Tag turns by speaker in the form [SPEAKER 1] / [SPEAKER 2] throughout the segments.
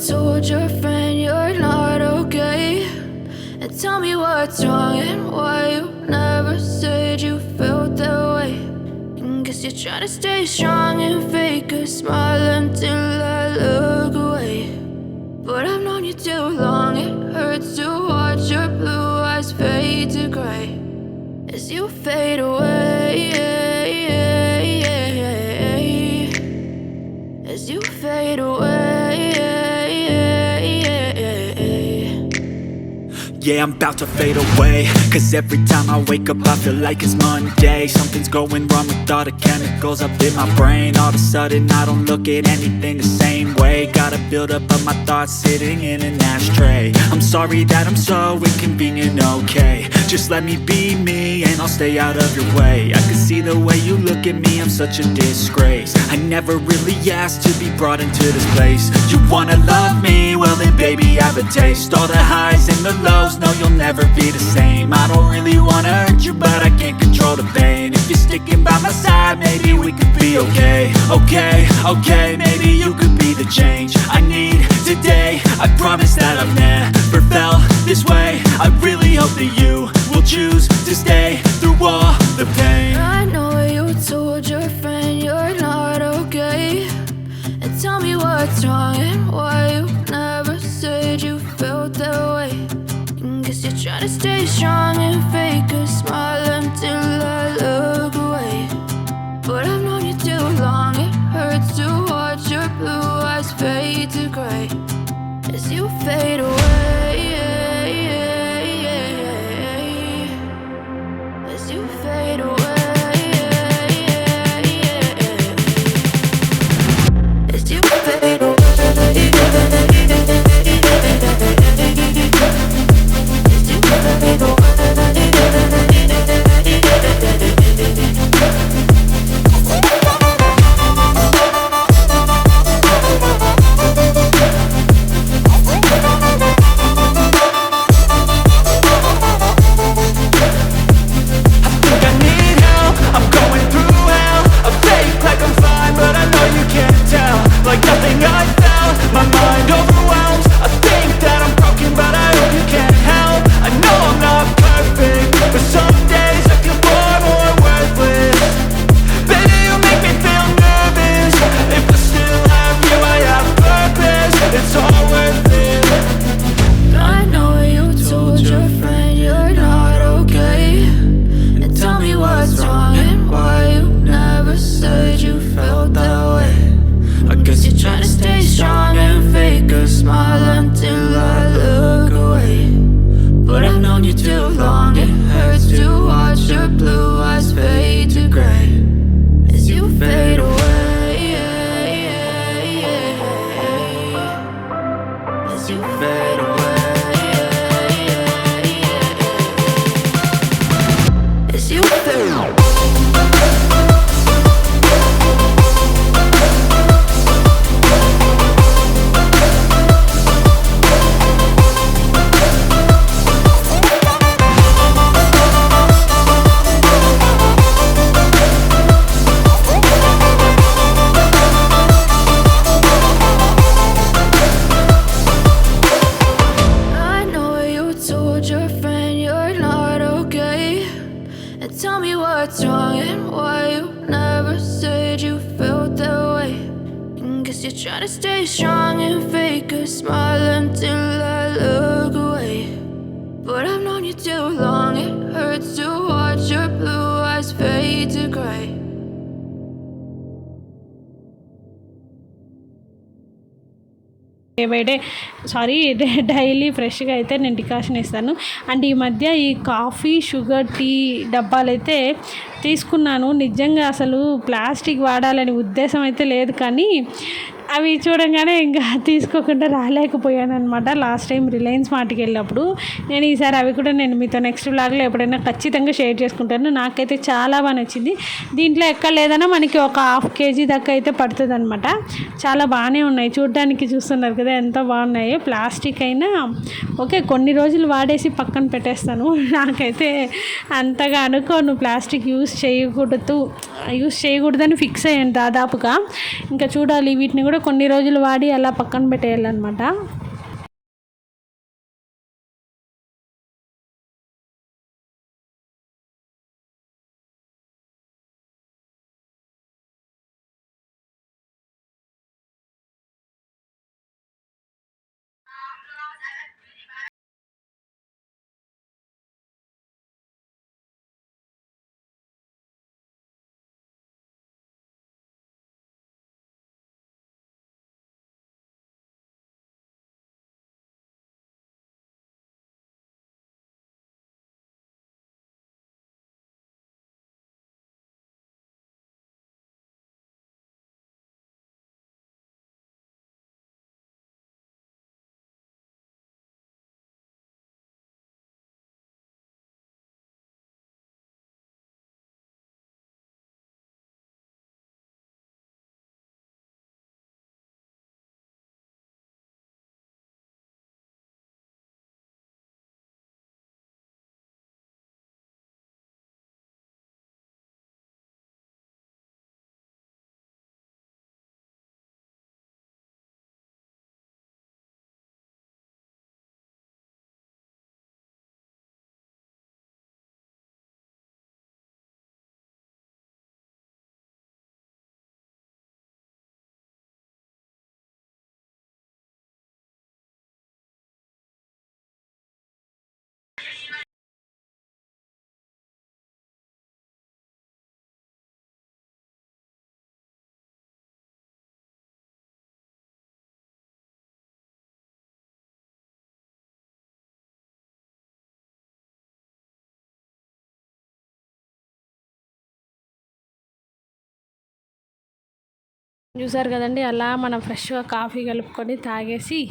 [SPEAKER 1] told your friend you're not okay, and tell me what's wrong and why you never said you felt that way. And guess you're trying to stay strong and fake a smile until I look away. But I've known you too long, it hurts to watch your blue eyes fade to gray as you fade away, as you fade away.
[SPEAKER 2] Yeah, I'm about to fade away, cause every time I wake up I feel like it's Monday. Something's going wrong with all the chemicals up in my brain. All of a sudden I don't look at anything the same way. Gotta build up of my thoughts sitting in an ashtray. I'm sorry that I'm so inconvenient, okay. Just let me be me and I'll stay out of your way. I can see the way you look at me, I'm such a disgrace. I never really asked to be brought into this place. You wanna love me? Well then baby have a taste. All the highs and the lows, no you'll never be the same. I don't really wanna hurt you but I can't control the pain. If you're sticking by my side maybe we could be okay. Okay, maybe you could be the change I need today. I promise that I've never felt this way. I really hope that you will choose to stay through all the pain.
[SPEAKER 1] I know you told your friend you're not okay, and tell me what's wrong and why you never said you felt that way. And guess you're trying to stay strong and fake a smile until I look away. But I've known you too long, it hurts to watch your blue eyes fade to gray as you fade away, as you fade away, as you fade away. Try to stay strong and fake a smile until I look away. But I've known you too long, it hurts to watch your blue eyes fade to gray.
[SPEAKER 3] Daily ఫ్రెష్గా అయితే నేను decoction ఇస్తాను. And ఈ మధ్య ఈ coffee sugar tea డబ్బాలు అయితే తీసుకున్నాను. నిజంగా అసలు ప్లాస్టిక్ వాడాలని ఉద్దేశం అయితే లేదు, కానీ అవి చూడంగానే ఇంకా తీసుకోకుండా రాలేకపోయాను అనమాట. లాస్ట్ టైం రిలయన్స్ మార్ట్కి వెళ్ళినప్పుడు నేను ఈసారి అవి కూడా నేను మీతో నెక్స్ట్ వ్లాగ్లో ఎప్పుడైనా ఖచ్చితంగా షేర్ చేసుకుంటాను. నాకైతే చాలా బాగా నచ్చింది. దీంట్లో ఎక్కడ లేదన్నా మనకి ఒక 1/2 kg దాకా అయితే పడుతుంది అనమాట. చాలా బాగానే ఉన్నాయి, చూడడానికి చూస్తున్నారు కదా ఎంత బాగున్నాయి. ప్లాస్టిక్ అయినా ఓకే, కొన్ని రోజులు వాడేసి పక్కన పెట్టేస్తాను. నాకైతే అంతగా అనుకోను ప్లాస్టిక్ యూజ్ చేయకూడదని ఫిక్స్ అయ్యాను దాదాపుగా. ఇంకా చూడాలి, వీటిని కూడా కూడా కొన్ని రోజులు వాడి అలా పక్కన పెట్టేయాలన్నమాట. చూసారు కదండి, అలా మనం ఫ్రెష్గా కాఫీ కలుపుకొని తాగేసి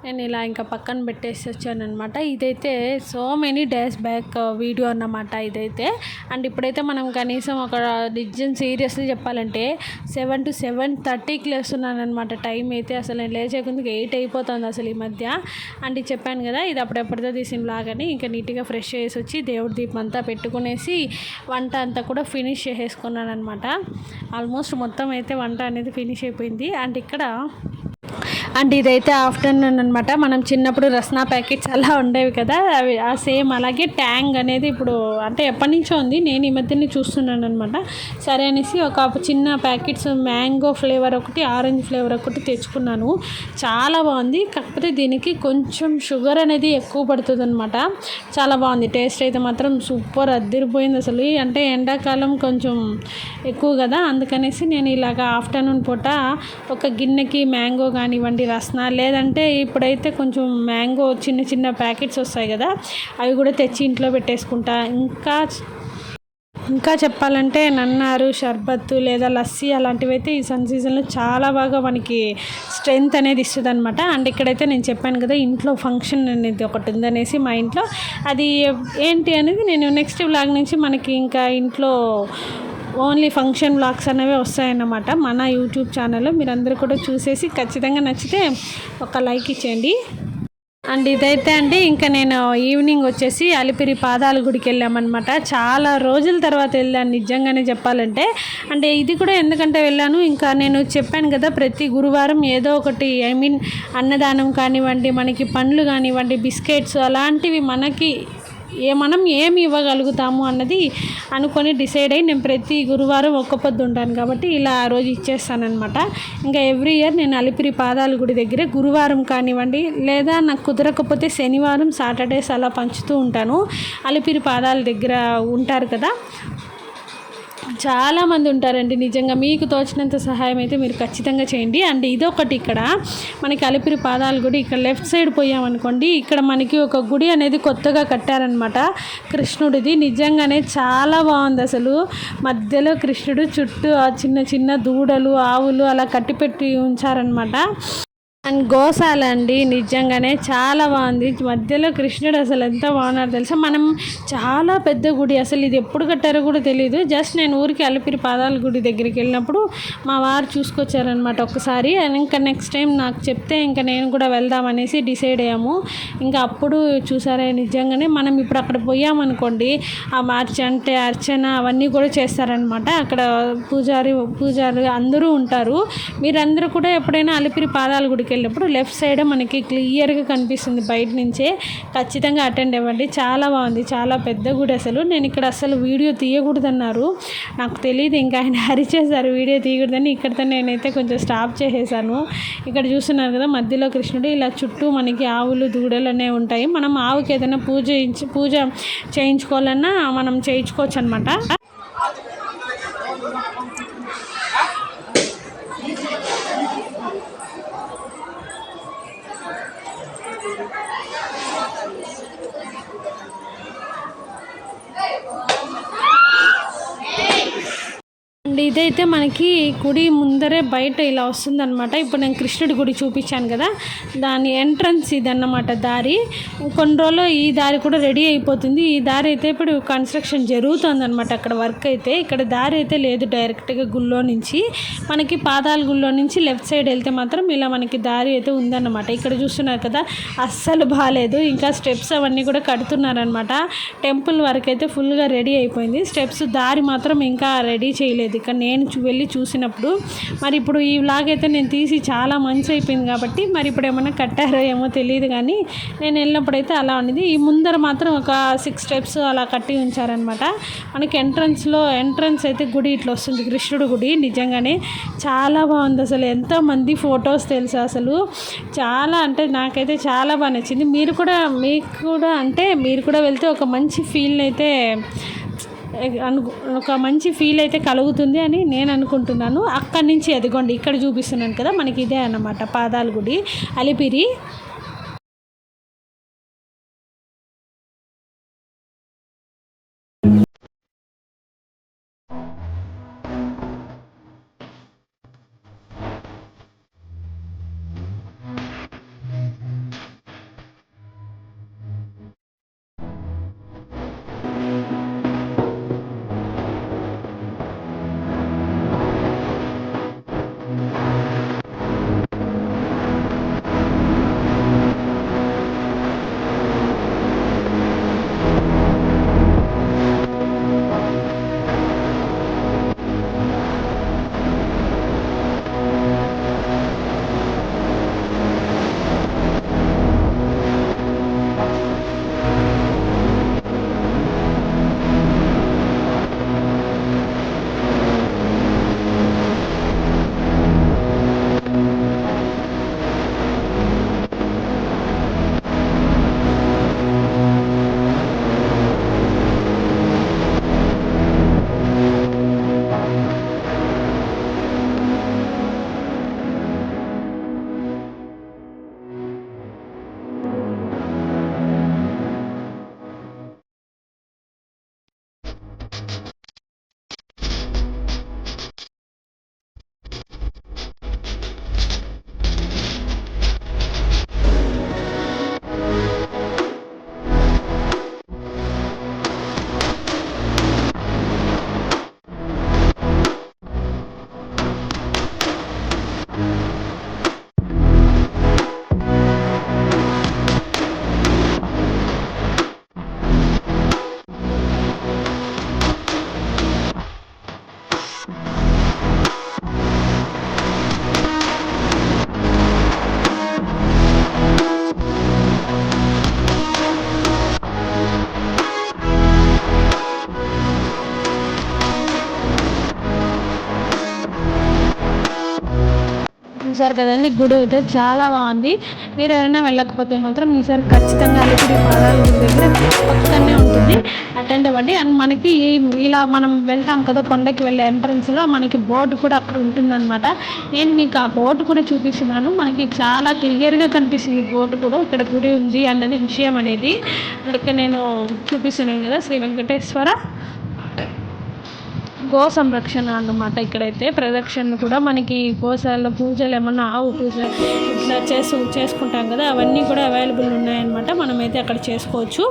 [SPEAKER 3] నేను ఇలా ఇంకా పక్కన పెట్టేసి వచ్చానమాట. ఇదైతే so many days back video అన్నమాట ఇదైతే. అండ్ ఇప్పుడైతే మనం కనీసం ఒక నిజం సీరియస్లీ చెప్పాలంటే 7 to 7:30కి లేస్తున్నాను అనమాట. టైం అయితే అసలు నేను లేచేకుందుకు 8 అయిపోతుంది అసలు ఈ మధ్య. అండ్ చెప్పాను కదా, ఇది అప్పుడెప్పటితో తీసిన లాగని ఇంకా నీట్గా ఫ్రెష్ చేసి వచ్చి దేవుడి దీపం అంతా పెట్టుకునేసి వంట అంతా కూడా ఫినిష్ చేసేసుకున్నాను అనమాట. ఆల్మోస్ట్ మొత్తం అయితే వంట అనేది ఫినిష్ అయిపోయింది. అండ్ ఇదైతే ఆఫ్టర్నూన్ అనమాట. మనం చిన్నప్పుడు రస్నా ప్యాకెట్స్ అలా ఉండేవి కదా, అవి ఆ సేమ్ అలాగే ట్యాంగ్ అనేది ఇప్పుడు అంటే ఎప్పటి నుంచో ఉంది, నేను ఈ మధ్యనే చూస్తున్నాను అనమాట. సరే అనేసి ఒక చిన్న ప్యాకెట్స్ మ్యాంగో ఫ్లేవర్ ఒకటి, ఆరెంజ్ ఫ్లేవర్ ఒకటి తెచ్చుకున్నాను. చాలా బాగుంది, కాకపోతే దీనికి కొంచెం షుగర్ అనేది ఎక్కువ పడుతుంది అనమాట. చాలా బాగుంది, టేస్ట్ అయితే మాత్రం సూపర్ అద్దిరిపోయింది అసలు. అంటే ఎండాకాలం కొంచెం ఎక్కువ కదా, అందుకనేసి నేను ఇలాగ ఆఫ్టర్నూన్ పూట ఒక గిన్నెకి మ్యాంగో కానివ్వండి, రస్నా, లేదంటే ఇప్పుడైతే కొంచెం మ్యాంగో చిన్న చిన్న ప్యాకెట్స్ వస్తాయి కదా, అవి కూడా తెచ్చి ఇంట్లో పెట్టేసుకుంటా. ఇంకా చెప్పాలంటే నన్నారు, షర్బత్తు లేదా లస్సీ అలాంటివి అయితే ఈ సన్ సీజన్లో చాలా బాగా మనకి స్ట్రెంగ్త్ అనేది ఇస్తుంది అనమాట. అండ్ ఇక్కడైతే నేను చెప్పాను కదా, ఇంట్లో ఫంక్షన్ అనేది ఒకటి ఉందనేసి మా ఇంట్లో. అది ఏంటి అనేది నేను నెక్స్ట్ వ్లాగ్ నుంచి మనకి ఇంకా ఇంట్లో ఓన్లీ ఫంక్షన్ వ్లాగ్స్ అనేవి వస్తాయన్నమాట మన యూట్యూబ్ ఛానల్లో. మీరందరూ కూడా చూసేసి ఖచ్చితంగా నచ్చితే ఒక లైక్ ఇచ్చేయండి. అండ్ ఇదైతే అండి ఇంకా నేను ఈవినింగ్ వచ్చేసి అలిపిరి పాదాల గుడికి వెళ్ళామన్నమాట. చాలా రోజుల తర్వాత వెళ్ళాను నిజంగానే చెప్పాలంటే. అంటే ఇది కూడా ఎందుకంటే వెళ్ళాను, ఇంకా నేను చెప్పాను కదా ప్రతి గురువారం ఏదో ఒకటి అన్నదానం కానివ్వండి, మనకి పండ్లు కానివ్వండి, బిస్కెట్స్ అలాంటివి మనకి మనం ఏమి ఇవ్వగలుగుతాము అన్నది అనుకొని డిసైడ్ అయ్యి నేను ప్రతి గురువారం ఒక్క పొద్దు ఉంటాను కాబట్టి ఇలా ఆ రోజు ఇచ్చేస్తానమాట. ఇంకా ఎవ్రీ ఇయర్ నేను అలిపిరి పాదాల గుడి దగ్గర గురువారం కానివ్వండి, లేదా నాకు కుదరకపోతే శనివారం, సాటర్డేస్ అలా పంచుతూ ఉంటాను. అలిపిరి పాదాల దగ్గర ఉంటారు కదా, చాలామంది ఉంటారండి. నిజంగా మీకు తోచినంత సహాయం అయితే మీరు ఖచ్చితంగా చేయండి. అండ్ ఇదొకటి, ఇక్కడ మనకి అలిపిరి పాదాల గుడి ఇక్కడ లెఫ్ట్ సైడ్ పోయామనుకోండి, ఇక్కడ మనకి ఒక గుడి అనేది కొత్తగా కట్టారనమాట కృష్ణుడిది. నిజంగానే చాలా బాగుంది అసలు. మధ్యలో కృష్ణుడు, చుట్టూ ఆ చిన్న చిన్న దూడలు, ఆవులు అలా కట్టిపెట్టి ఉంచారనమాట. అండ్ గోశాల అండి, నిజంగానే చాలా బాగుంది. మధ్యలో కృష్ణుడు అసలు ఎంత బాగున్నాడు తెలుసా. మనం చాలా పెద్ద గుడి, అసలు ఇది ఎప్పుడు కట్టారో కూడా తెలియదు. జస్ట్ నేను ఊరికి అలిపిరి పాదాల గుడి దగ్గరికి వెళ్ళినప్పుడు మా వారు చూసుకొచ్చారనమాట ఒకసారి. ఇంకా నెక్స్ట్ టైం నాకు చెప్తే ఇంకా నేను కూడా వెళ్దామనేసి డిసైడ్ అయ్యాము. ఇంకా అప్పుడు చూసారా, నిజంగానే మనం ఇప్పుడు అక్కడ పోయామనుకోండి, ఆ అర్చన అవన్నీ కూడా చేస్తారనమాట. అక్కడ పూజారి అందరూ ఉంటారు. మీరందరూ కూడా ఎప్పుడైనా అలిపిరి పాదాల గుడికి వెళ్ళినప్పుడు లెఫ్ట్ సైడ్ మనకి క్లియర్గా కనిపిస్తుంది బయట నుంచే, ఖచ్చితంగా అటెండ్ అవ్వండి. చాలా బాగుంది, చాలా పెద్ద గుడి. అసలు నేను ఇక్కడ అసలు వీడియో తీయకూడదన్నారు, నాకు తెలియదు, ఇంకా ఆయన అరిచేశారు వీడియో తీయకూడదని. ఇక్కడితో నేనైతే కొంచెం స్టాప్ చేసేసాను. ఇక్కడ చూస్తున్నారు కదా మధ్యలో కృష్ణుడు, ఇలా చుట్టూ మనకి ఆవులు దూడలు అనేవి ఉంటాయి. మనం ఆవుకి ఏదైనా పూజ చేయించుకోవాలన్నా మనం చేయించుకోవచ్చు అనమాట. అండ్ ఇదైతే మనకి గుడి ముందరే బయట ఇలా వస్తుందన్నమాట. ఇప్పుడు నేను కృష్ణుడి గుడి చూపించాను కదా, దాని ఎంట్రన్స్ ఇదన్నమాట దారి. కొన్ని రోజులు ఈ దారి కూడా రెడీ అయిపోతుంది. ఈ దారి అయితే ఇప్పుడు కన్స్ట్రక్షన్ జరుగుతుందన్నమాట అక్కడ వర్క్ అయితే. ఇక్కడ దారి అయితే లేదు, డైరెక్ట్గా గుళ్ళో నుంచి మనకి పాదాల గుళ్ళో నుంచి లెఫ్ట్ సైడ్ వెళ్తే మాత్రం ఇలా మనకి దారి అయితే ఉందన్నమాట. ఇక్కడ చూస్తున్నారు కదా, అస్సలు బాగాలేదు, ఇంకా స్టెప్స్ అవన్నీ కూడా కడుతున్నారనమాట. టెంపుల్ వర్క్ అయితే ఫుల్గా రెడీ అయిపోయింది, స్టెప్స్ దారి మాత్రం ఇంకా రెడీ చేయలేదు. ఇక్కడ నేను వెళ్ళి చూసినప్పుడు, మరి ఇప్పుడు ఈ వ్లాగ్ అయితే నేను తీసి చాలా మంచి అయిపోయింది కాబట్టి మరి ఇప్పుడు ఏమైనా కట్టారో ఏమో తెలియదు, కానీ నేను వెళ్ళినప్పుడైతే అలా ఉండేది. ఈ ముందర మాత్రం ఒక 6 స్టెప్స్ అలా కట్టి ఉంచారనమాట. మనకి ఎంట్రన్స్ అయితే గుడి ఇట్లా వస్తుంది, కృష్ణుడు గుడి. నిజంగానే చాలా బాగుంది, అసలు ఎంతోమంది ఫొటోస్ తెలుసా, అసలు చాలా అంటే నాకైతే చాలా బాగా నచ్చింది. మీకు కూడా వెళ్తే ఒక మంచి ఫీల్ అయితే కలుగుతుంది అని నేను అనుకుంటున్నాను. అక్కడి నుంచి అదిగోండి ఇక్కడ చూపిస్తున్నాను కదా, మనకి ఇదే అన్నమాట పాదాల గుడి అలిపిరి. చూసారు కదండి, గుడి అయితే చాలా బాగుంది. మీరు ఎవరైనా వెళ్ళకపోతే మాత్రం ఈసారి ఖచ్చితంగా అలిపిరి పాదాల గుడి దగ్గర పక్కనే ఉంటుంది, అటెండ్ అవ్వండి. అండ్ మనకి ఇలా మనం వెళ్తాం కదా కొండకి వెళ్ళే ఎంట్రన్స్లో మనకి బోర్డు కూడా అక్కడ ఉంటుందన్నమాట. నేను మీకు ఆ బోర్డు కూడా చూపిస్తున్నాను, మనకి చాలా క్లియర్గా కనిపిస్తుంది ఈ బోర్డు కూడా, ఇక్కడ గుడి ఉంది అన్నది విషయం అనేది. అందుకే నేను చూపిస్తున్నాను కదా, శ్రీ వెంకటేశ్వర గో సంరక్షణ అన్నమాట. ఇక్కడైతే ప్రదక్షిణలు కూడా మనకి గోశాల పూజలు ఏమన్నా ఆవు పూజ ఇట్లా చేసుకుంటాం కదా, అవన్నీ కూడా అవైలబుల్ ఉన్నాయన్నమాట. మనమైతే అక్కడ చేసుకోవచ్చు.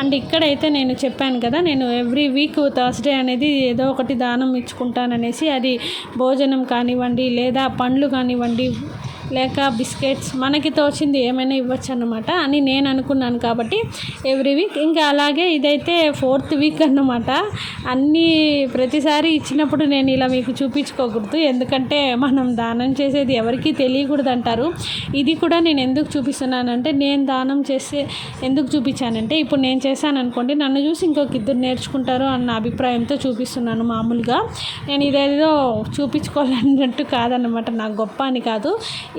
[SPEAKER 3] అండ్ ఇక్కడైతే నేను చెప్పాను కదా, నేను ఎవ్రీ వీక్ థర్స్డే అనేది ఏదో ఒకటి దానం ఇచ్చుకుంటాననేసి, అది భోజనం కానివ్వండి లేదా పండ్లు కానివ్వండి లేక బిస్కెట్స్ మనకి తోచింది ఏమైనా ఇవ్వచ్చు అన్నమాట అని నేను అనుకున్నాను. కాబట్టి ఎవ్రీ వీక్ ఇంకా అలాగే ఇదైతే 4th వీక్ అన్నమాట. ప్రతిసారి ఇచ్చినప్పుడు నేను ఇలా మీకు చూపించుకోకూడదు, ఎందుకంటే మనం దానం చేసేది ఎవరికీ తెలియకూడదు అంటారు. ఇది కూడా నేను ఎందుకు చూపిస్తున్నానంటే, నేను దానం చేస్తే ఎందుకు చూపించానంటే, ఇప్పుడు నేను చేశాను అనుకోండి, నన్ను చూసి ఇంకొక ఇద్దరు నేర్చుకుంటారు అన్న అభిప్రాయంతో చూపిస్తున్నాను. మామూలుగా నేను ఇదేదో చూపించుకోవాలన్నట్టు కాదన్నమాట, నాకు గొప్ప అని కాదు.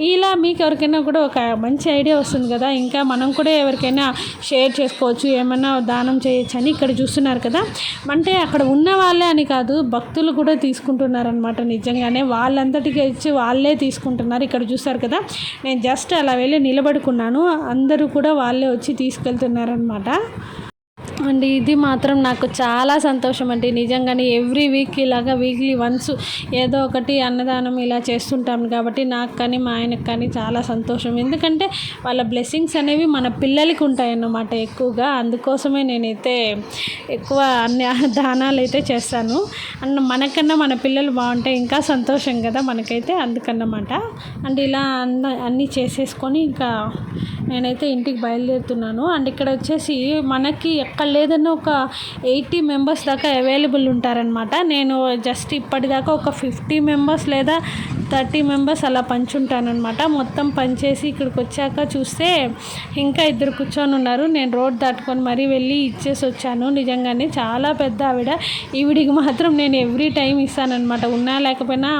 [SPEAKER 3] ఇలా మీకు ఎవరికైనా కూడా ఒక మంచి ఐడియా వస్తుంది కదా, ఇంకా మనం కూడా ఎవరికైనా షేర్ చేసుకోవచ్చు, ఏమైనా దానం చేయొచ్చు అని. ఇక్కడ చూస్తున్నారు కదా, అంటే అక్కడ ఉన్న వాళ్ళే అని కాదు, భక్తులు కూడా తీసుకుంటున్నారనమాట. నిజంగానే వాళ్ళంతటికి ఇచ్చి వాళ్ళే తీసుకుంటున్నారు. ఇక్కడ చూస్తారు కదా, నేను జస్ట్ అలా వెళ్ళి నిలబడుకున్నాను, అందరూ కూడా వాళ్ళే వచ్చి తీసుకెళ్తున్నారనమాట. అండ్ ఇది మాత్రం నాకు చాలా సంతోషం అండి. నిజంగానే ఎవ్రీ వీక్ ఇలాగా వీక్లీ వన్స్ ఏదో ఒకటి అన్నదానం ఇలా చేస్తుంటాం కాబట్టి నాకు కానీ మా ఆయనకు కానీ చాలా సంతోషం. ఎందుకంటే వాళ్ళ బ్లెస్సింగ్స్ అనేవి మన పిల్లలకి ఉంటాయన్నమాట ఎక్కువగా. అందుకోసమే నేనైతే ఎక్కువ అన్ని దానాలు అయితే చేస్తాను. అండ్ మనకన్నా మన పిల్లలు బాగుంటే ఇంకా సంతోషం కదా మనకైతే, అందుకన్నమాట. అండ్ ఇలా అన్నీ చేసేసుకొని ఇంకా నేనైతే ఇంటికి బయలుదేరుతున్నాను. అండ్ ఇక్కడ వచ్చేసి మనకి ఎక్కడ లేదన్నా ఒక 80 మెంబర్స్ దాకా అవైలబుల్ ఉంటారనమాట. నేను జస్ట్ ఇప్పటిదాకా ఒక 50 మెంబర్స్ లేదా 30 మెంబర్స్ అలా పంచుంటానమాట. మొత్తం పంచేసి ఇక్కడికి వచ్చాక చూస్తే ఇంకా 2 కూర్చొని ఉన్నారు. నేను రోడ్ దాటుకొని మరీ వెళ్ళి ఇచ్చేసి వచ్చాను. నిజంగానే చాలా పెద్ద ఆవిడ. ఈవిడికి మాత్రం నేను ఎవ్రీ టైం ఇస్తానన్నమాట. ఉన్నా లేకపోయినా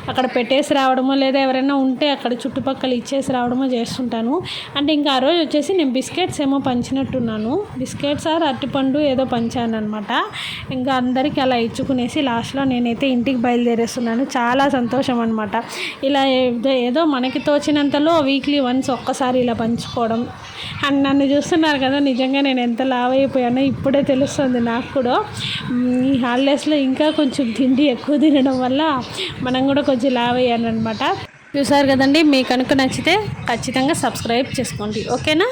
[SPEAKER 3] అక్కడ పెట్టేసి రావడమో లేదా ఎవరైనా ఉంటే అక్కడ చుట్టుపక్కల ఇచ్చేసి రావడమో చేస్తుంటాను. అంటే ఇంకా ఆ రోజు వచ్చేసి నేను బిస్కెట్స్ ఏమో పంచినట్టున్నాను. బిస్కెట్స్ అరటిపండు ఏదో పంచాను అనమాట. ఇంకా అందరికీ అలా ఇచ్చుకునేసి లాస్ట్లో నేనైతే ఇంటికి బయలుదేరేస్తున్నాను. చాలా సంతోషం అనమాట. ఇలా ఏదో మనకి తోచినంతలో వీక్లీ వన్స్ ఒక్కసారి ఇలా పంచుకోవడం. అండ్ నన్ను చూస్తున్నారు కదా, నిజంగా నేను ఎంత లావ్ అయిపోయానో ఇప్పుడే తెలుస్తుంది నాకు కూడా. ఈ హాలిడేస్లో ఇంకా కొంచెం తిండి ఎక్కువ తినడం వల్ల మనం కూడా కొంచెం లావ్ అయ్యాను అనమాట. చూసారు కదండి, మీకు కనుక నచ్చితే ఖచ్చితంగా సబ్స్క్రైబ్ చేసుకోండి, ఓకేనా.